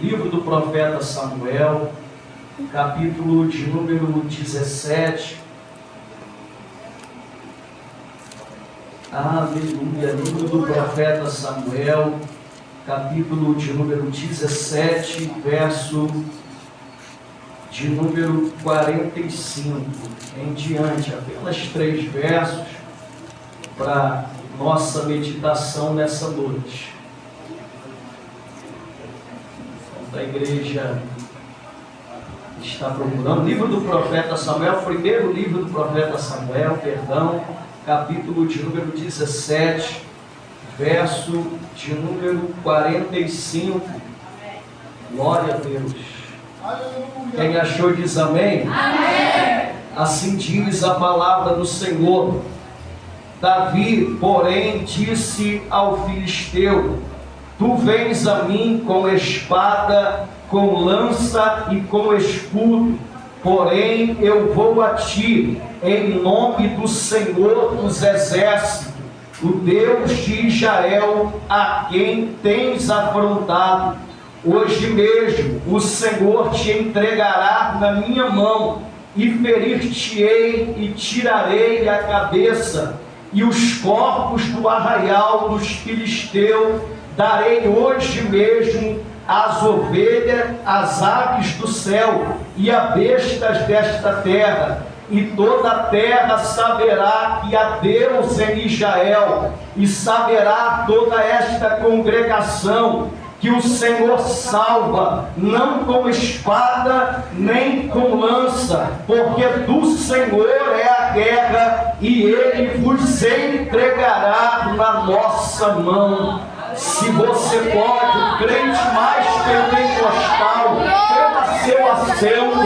livro do profeta Samuel, capítulo de número 17. Aleluia, livro do profeta Samuel, capítulo de número 17, verso de número 45 em diante, apenas 3 versos para nossa meditação nessa noite. A igreja está procurando, livro do profeta Samuel, primeiro livro do profeta Samuel, capítulo de número 17, verso de número 45. Glória a Deus. Quem achou diz amém? Amém. Assim diz a palavra do Senhor. Davi, porém, disse ao filisteu: Tu vens a mim com espada, com lança e com escudo, porém eu vou a ti em nome do Senhor dos exércitos, o Deus de Israel, a quem tens afrontado. Hoje mesmo o Senhor te entregará na minha mão, e ferir-te-ei e tirarei a cabeça e os corpos do arraial dos filisteus. Darei hoje mesmo as ovelhas, as aves do céu e as bestas desta terra, e toda a terra saberá que há Deus em Israel, e saberá toda esta congregação que o Senhor salva, não com espada nem com lança, porque do Senhor é a guerra, e Ele vos entregará na nossa mão. Se você pode, o crente mais pentecostal, toma seu assento,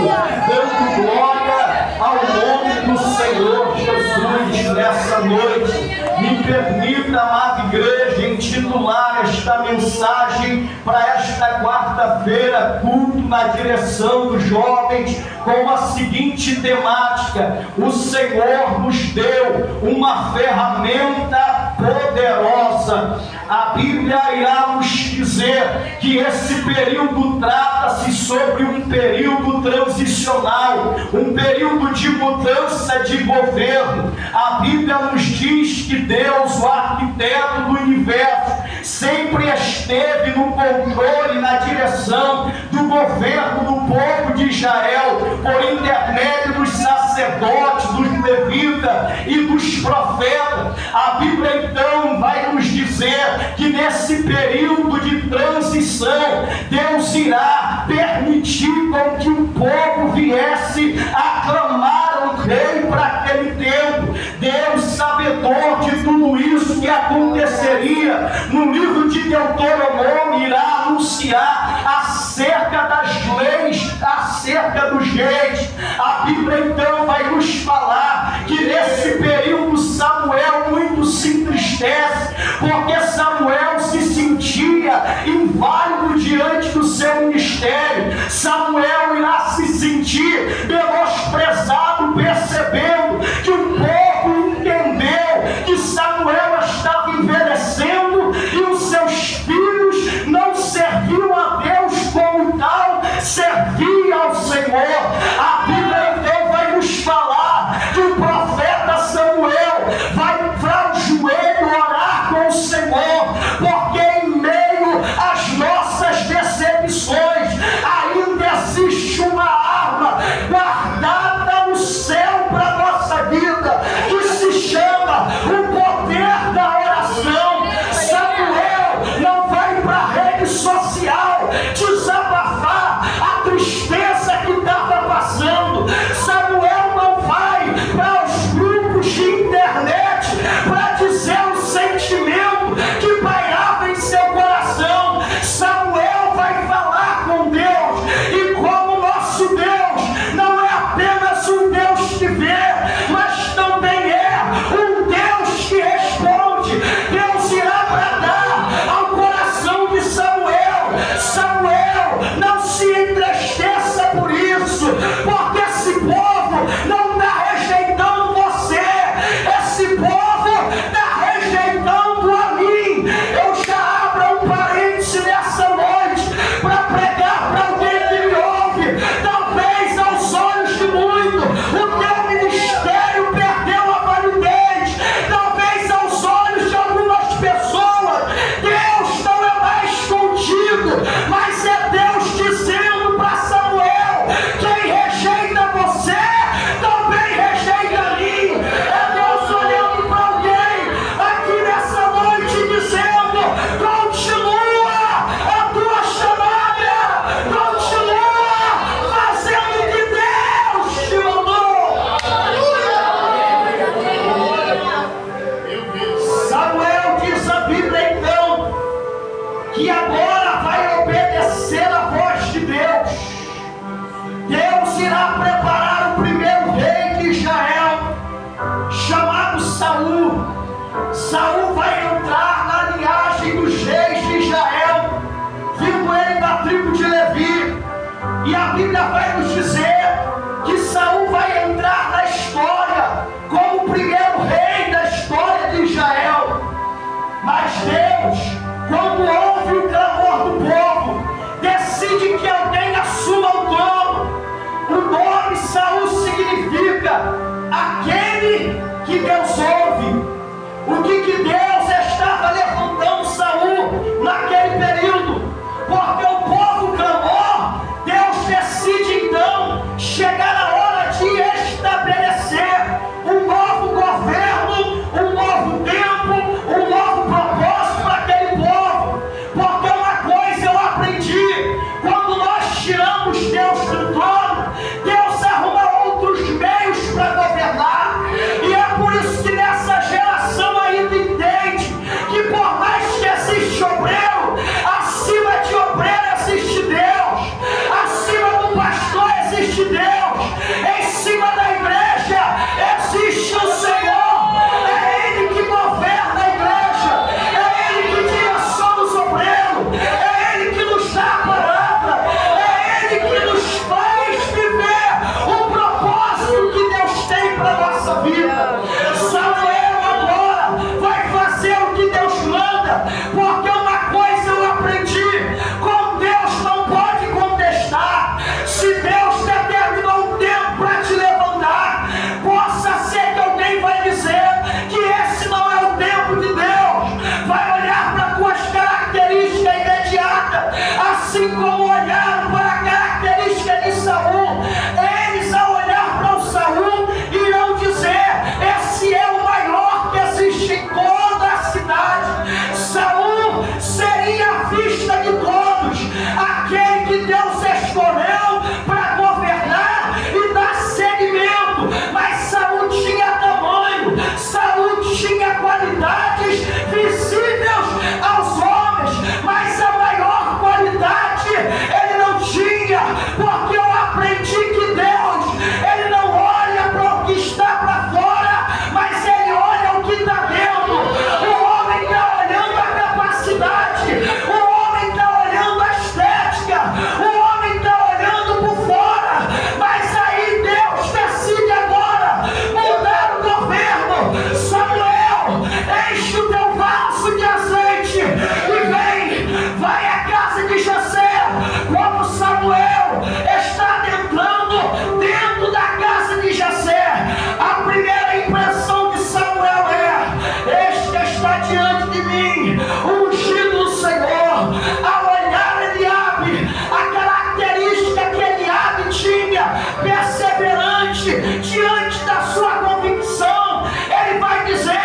dando glória ao nome do Senhor Jesus nessa noite. Me permita, amada igreja, intitular esta mensagem para esta quarta-feira, culto na direção dos jovens, com a seguinte temática: o Senhor nos deu uma ferramenta poderosa. A Bíblia irá nos dizer que esse período trata-se sobre um período transicional, um período de mudança de governo. A Bíblia nos diz que Deus, o arquiteto do universo, sempre esteve no controle, na direção do governo do povo de Israel, por intermédio dos sacerdotes, dos levitas e dos profetas. A Bíblia então vai nos dizer que nesse período de transição, Deus irá permitir com que o povo viesse aclamar o rei para aquele tempo. Deus, sabedor de tudo isso que aconteceria, no livro de Deuteronômio irá anunciar acerca das leis, acerca dos reis. A Bíblia então vai nos falar que nesse período Samuel muito se entristece, porque Samuel se sentia inválido diante do seu ministério. Samuel irá se sentir menosprezado, percebendo que o povo entendeu que Samuel estava envelhecendo e os seus filhos não serviam a Deus como tal, serviam ao Senhor. A Bíblia então vai nos falar que o profeta Samuel vai para o joelho orar com o Senhor, porque em meio às nossas decepções ainda existe uma arma guardada no céu para a nossa vida, que se chama o poder da oração. Samuel não vai para a rede social desabafar a tristeza que estava passando. Samuel não vai para os grupos de internet para dizer o sentimento que pairava em seu coração. Samuel vai falar com Deus, e como nosso Deus não é apenas um Deus que vê, mas também é um Deus que responde, Deus irá bradar ao coração de Samuel: Samuel, não se entristeça por isso, porque esse povo não está rejeitando você, esse povo está rejeitando a mim. Eu já abro um parêntese nessa noite para pregar E a Bíblia vai nos dizer que Saul vai entrar na história como o primeiro rei da história de Israel. Mas Deus, quando ouve o clamor do povo, decide que alguém assuma o trono. O nome Saul significa aquele que Deus ouve. O que Deus estava levantando Saul naquele período? Porque o povo clamou, Deus decide então chegar a hora de estabelecer um novo governo, um novo tempo, um novo propósito para aquele povo. Porque uma coisa eu aprendi: quando nós tiramos Deus do trono, Deus arruma outros meios para governar. E é por isso que nessa geração ainda entende que por mais que existe obreiro, acima de obreiro existe Deus, acima do pastor existe Deus, em cima da igreja existe o Senhor. É Ele que governa a igreja, é Ele que direciona os obreiros, é Ele que nos dá a palavra, é Ele que nos faz viver o propósito que Deus tem para a nossa vida. Samuel agora vai fazer o que Deus manda, porque uma coisa eu aprendi: com Deus não pode contestar. Se Deus determinou um tempo para te levantar, possa ser que alguém vai dizer que esse não é o tempo de Deus, vai olhar para tuas características imediatas, assim como olharam para a característica de Saul. Eles, ao olhar para o Saul, irão dizer: esse é o maior que existe em toda a cidade. Saul seria a vista de todos, aquele que Deus escolheu para governar e dar seguimento. Mas Saul tinha tamanho, Saul tinha qualidades visíveis aos homens, mas a maior qualidade ele não tinha, porque eu aprendi que Deus, ele não olha para o que está para fora, mas ele olha o que está dentro. O homem está olhando a capacidade, o homem está olhando a estética, o homem está olhando por fora, mas aí Deus decide agora mudar o governo. Samuel, enche o teu vaso de azeite e vem, vai à casa de Jessé. Como Samuel está entrando dentro da casa de Jessé, a primeira impressão de Samuel é: este está diante de mim, o ungido do Senhor. Ao olhar Eliabe, a característica que Eliabe tinha, perseverante diante da sua convicção, ele vai dizer: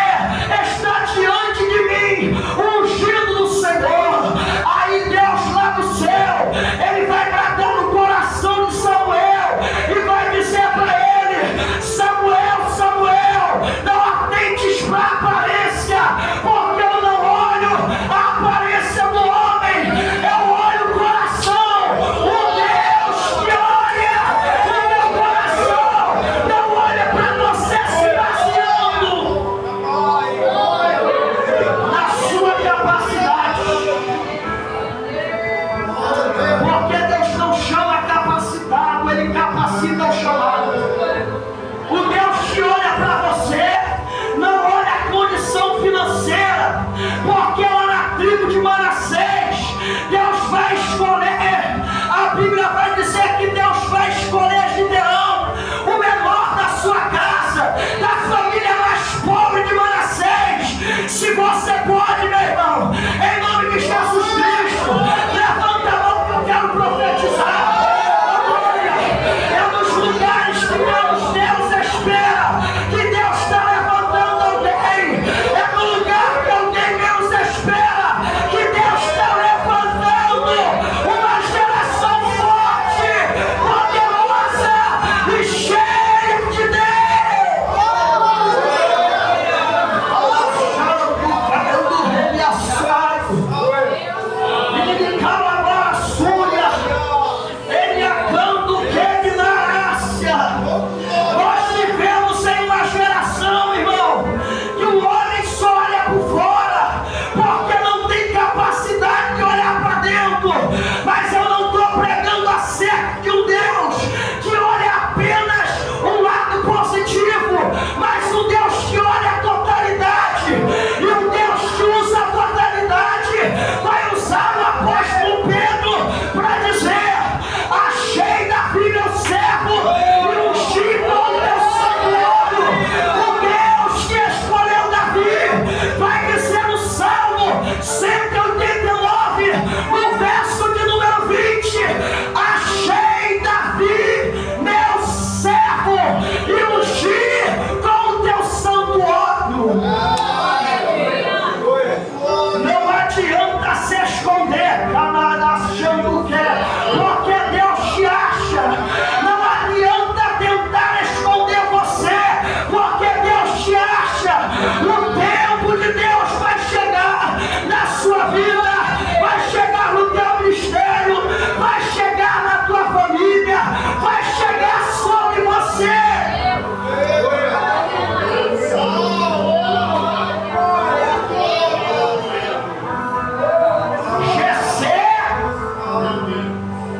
está diante de mim o ungido do Senhor. Aí Deus lá do céu, ele vai bater no coração de Samuel e vai dizer para ele: Samuel, Samuel, não atentes para a aparência, porque eu não olho a aparência do homem, eu olho o coração. O Deus que olha o meu coração não olha para você se baseando na sua capacidade, porque Deus não chama capacitado, Ele capacita o chamado. O Deus que olha para você não olha a condição financeira, porque lá na tribo de Manassés Deus vai escolher, a Bíblia vai dizer que Deus vai escolher Gideão, o menor da sua casa, da família mais pobre de Manassés. Se você pode, meu irmão, em nome de Jesus Cristo, levanta a mão que eu quero profetizar. É nos lugares que Deus espera que Deus está levantando alguém. É no lugar que alguém menos espera que Deus está levantando uma geração forte.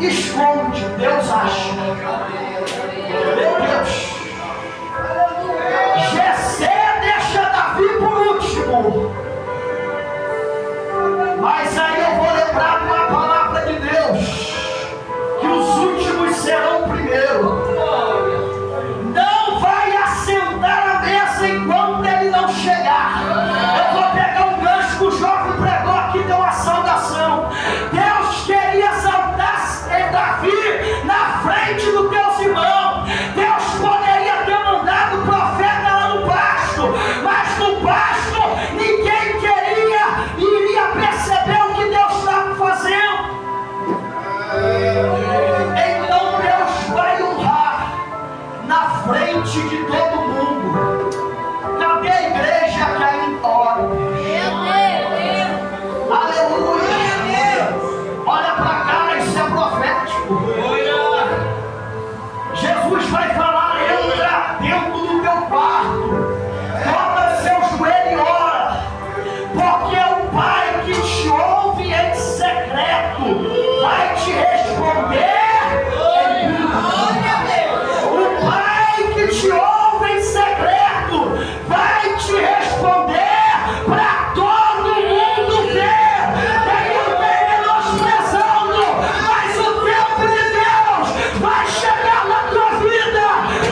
esconde, Deus acha. Meu Deus. Jessé deixa Davi por último. Mas aí eu vou lembrar de uma palavra de Deus, que os últimos serão primeiro. Não vai assentar à mesa enquanto ele não chegar. Eu vou pegar um gancho que o jovem pregou aqui, deu uma saudação. Deus queria exaltar Davi na frente dos teus irmãos. Deus poderia ter mandado o profeta lá no pasto, mas no pasto ninguém iria perceber o que Deus estava fazendo. Então Deus vai honrar na frente de todo mundo. Cadê a igreja que ainda ora? Aleluia! Olha para cá, isso é profético. Jesus vai falar: entra dentro do teu quarto, dobra seu joelho e ora, porque o Pai que te ouve em secreto vai te responder em público. O Pai que te ouve em secreto vai te responder para todo mundo ver. Tem alguém menosprezando, mas o tempo de Deus vai chegar na tua vida.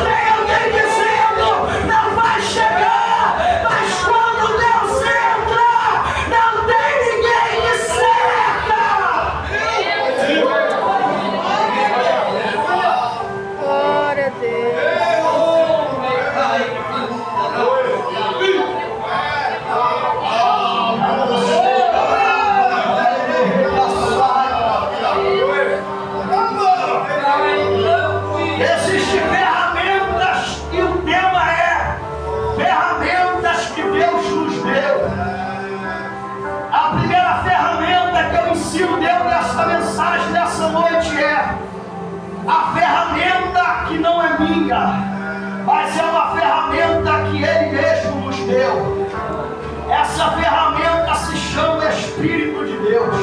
Tem alguém dizendo: não vai chegar, mas quando Deus entra, não tem ninguém que cerca. Glória a Deus. Existem ferramentas e o tema é ferramentas que Deus nos deu. A primeira ferramenta que eu ensino dentro dessa mensagem dessa noite é a ferramenta que não é minha, mas é uma ferramenta que Ele mesmo nos deu. Essa ferramenta se chama Espírito de Deus.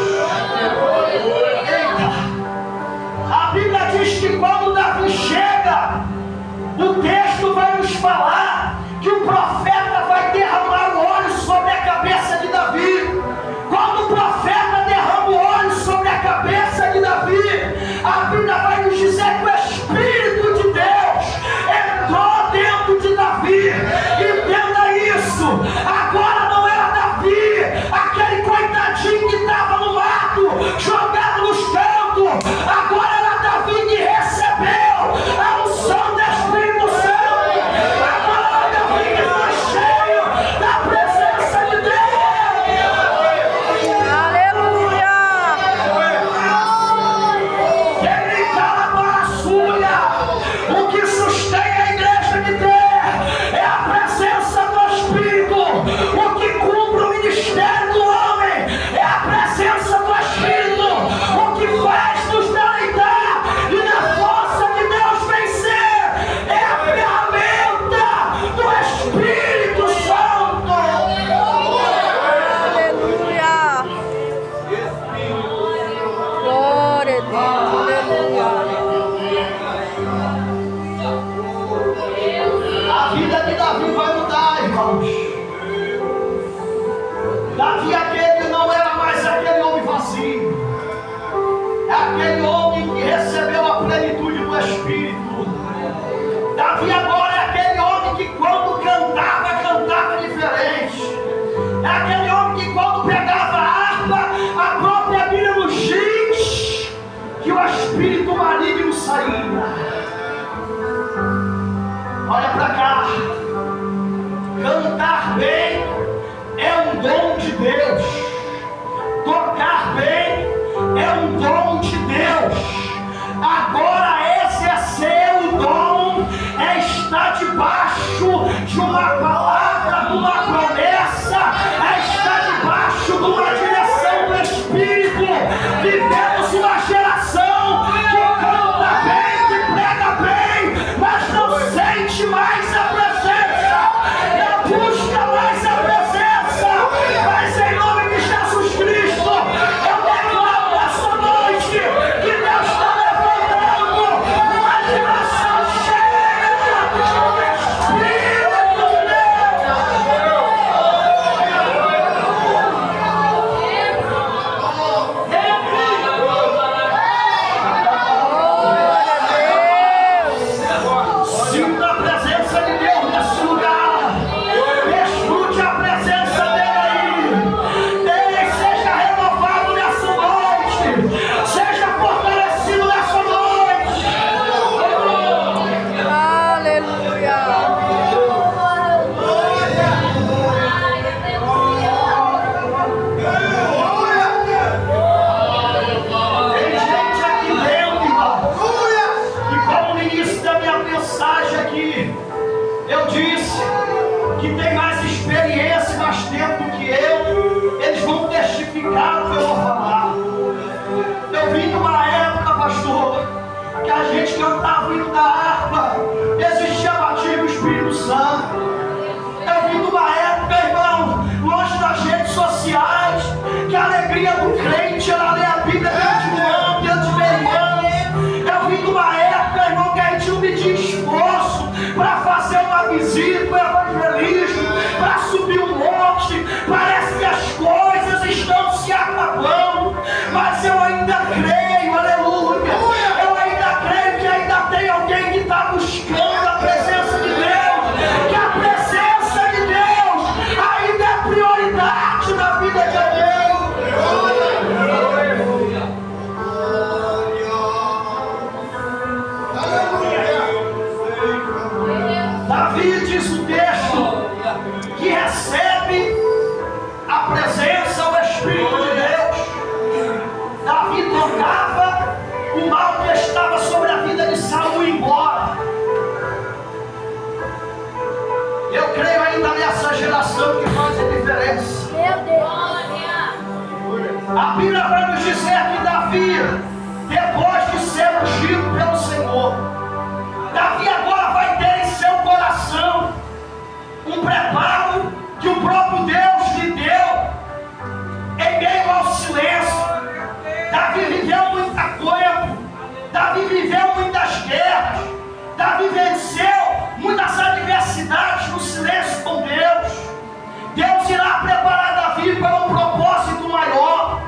Eita! A Bíblia diz que quando Davi chega, o texto vai nos falar que o profeta vai derramar o óleo sobre a cabeça de Davi. Quando o profeta derrama o óleo sobre a cabeça de Davi, a Bíblia vai nos dizer que o Espírito de Deus entrou dentro de Davi. Entenda isso. Agora não era Davi, aquele coitadinho que estava no mato, jogado nos cantos. Agora era Davi que recebeu a unção do Espírito Santo. Agora era Davi que foi cheio da presença de Deus. Aleluia. Ele cala para a sua. O que sustém a igreja de Deus é a presença do Espírito. O que cumpre o ministério do homem é a presença do Espírito. O que faz nos deleitar e na força de Deus vencer é a ferramenta do Espírito Santo. Aleluia. Glória a Deus. Aleluia. A vida de Davi vai mudar, irmãos. Davi aquele não era mais aquele homem vazio. É aquele homem que recebeu a plenitude do Espírito. Davi agora é aquele homem que quando cantava diferente. É aquele homem que quando pegava a harpa, a própria Bíblia nos diz que o espírito maligno saía. Olha para cá. Cantar bem é um dom de Deus. Tocar bem é um dom de Deus. Agora exercer o dom é estar debaixo de uma palavra, de uma promessa, é estar debaixo de uma direção do Espírito. Vivemos uma geração que canta bem, que prega bem, mas não sente mais a presença, não busca mais a presença. Mas em nome de gente cantava o hino da harpa, existia batismo do Espírito Santo. Eu vim de uma época, irmão, longe das redes sociais, que a alegria do crente era ler a Bíblia dentro de um ano, dentro de meio ano. Eu vim de uma época, irmão, que a gente não media esforço para fazer uma visita, um evangelismo, para subir um monte. Parece que as coisas estão se acabando, mas eu ainda creio, aleluia. Eu ainda creio que ainda tem alguém que está buscando a presença de Deus, que a presença de Deus ainda é prioridade na vida de alguém. Davi diz o texto que recebe a presença, o Espírito de Deus. Davi tocava o mal que estava sobre a vida de Saul embora. Eu creio ainda nessa geração que faz a diferença. Meu Deus. A Bíblia vai nos dizer que Davi, depois de ser ungido pelo Senhor, Davi agora vai ter em seu coração um preparo que o próprio Deus lhe deu em meio ao silêncio. Davi viveu muita coisa, Davi viveu muitas guerras, Davi venceu muitas adversidades no silêncio com Deus. Deus irá preparar Davi para um propósito maior,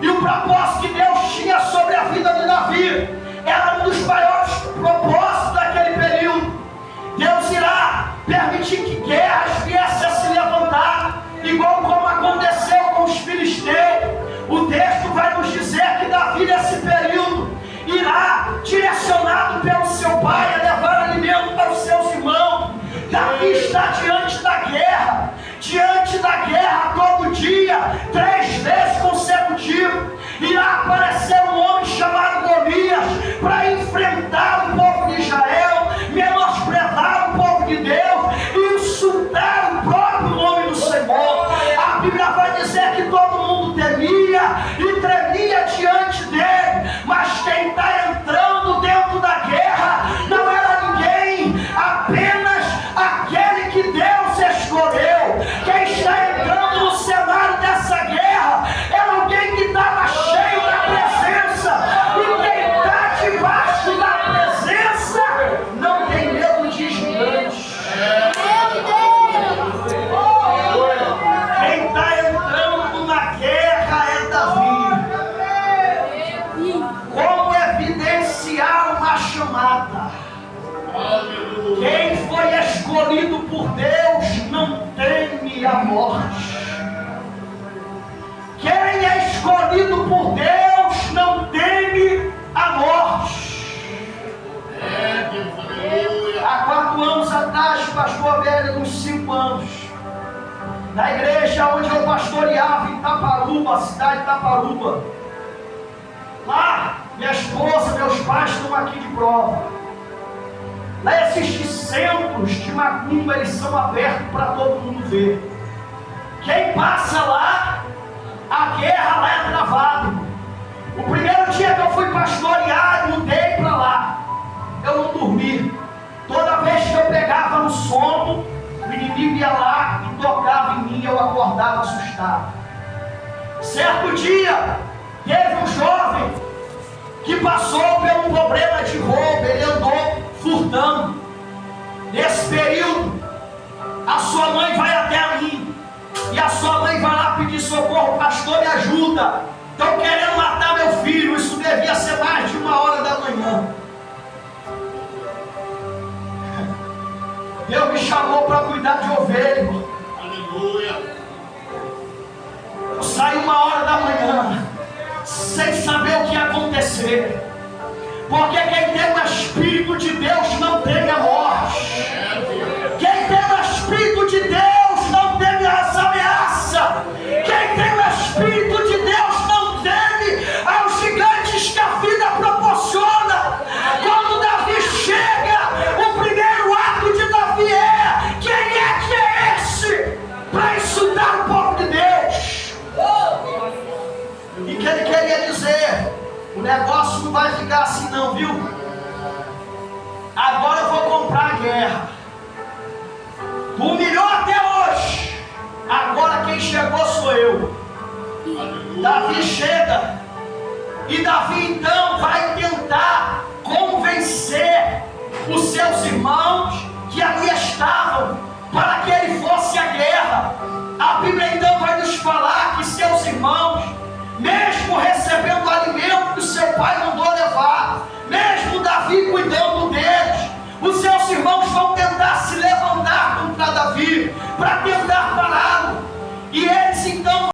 e o propósito que Deus tinha sobre a vida de Davi era um dos maiores propósitos daquele período. Deus irá permitir que guerras viessem a se levantar, igual como aconteceu com os filisteus. O texto vai nos dizer que Davi, nesse período, irá, direcionado pelo seu pai, a levar alimento para os seus irmãos. Davi está diante da guerra todo dia, 3 vezes consecutivo. Irá aparecer um homem chamado Golias para enfrentar o povo de Israel, menosprezar o povo de Deus e insultar o próprio nome do Senhor. A Bíblia vai dizer que todo mundo temia e tremia diante dele, mas quem está entrando dentro da guerra não era ninguém, apenas aquele que Deus escolheu. Quem está entrando no cenário dessa guerra é alguém que estava cheio da presença, e quem está debaixo da presença não tem medo de gigantes. Quem está entrando na guerra é Davi. Como evidenciar uma chamada? Quem foi escolhido por Deus não teme a morte. Quem é escolhido por Deus não teme a morte. Há 4 anos atrás, pastor velho, uns 5 anos, na igreja onde eu pastoreava em Itaparuba, cidade de Itaparuba. Lá, minha esposa, meus pais estão aqui de prova. Lá existem centros de macumba, eles são abertos para todo mundo ver. Quem passa lá, a guerra lá é travada. O primeiro dia que eu fui pastorear, eu mudei para lá. Eu não dormi. Toda vez que eu pegava no sono, o inimigo ia lá e tocava em mim, eu acordava assustado. Certo dia, teve um jovem que passou por um problema de roubo, ele andou furtando. Nesse período, a sua mãe vai até mim, e a sua mãe vai lá pedir socorro: pastor, me ajuda, estão querendo matar meu filho. Isso devia ser mais de 1h da manhã. Deus me chamou para cuidar de ovelha, irmão. Aleluia. Eu saí 1h da manhã, sem saber o que ia acontecer. Porque quem tem o Espírito de Deus não teme a morte. Quem tem o Espírito de Deus não teme as ameaças. Quem tem o Espírito de Deus não teme aos gigantes que a vida proporciona. Quando Davi chega, o primeiro ato de Davi é: quem é que é esse para insultar o povo de Deus? E que ele queria dizer: o negócio não vai ficar assim não, viu? agora eu vou comprar a guerra. Tu humilhou até hoje, agora quem chegou sou eu. Davi chega, e Davi então vai tentar convencer os seus irmãos que ali estavam, para que ele fosse à guerra. A Bíblia então vai nos falar que seus irmãos, mesmo recebendo o alimento que o seu pai mandou levar, mesmo Davi cuidando deles, os seus irmãos vão tentar se levantar contra Davi, para tentar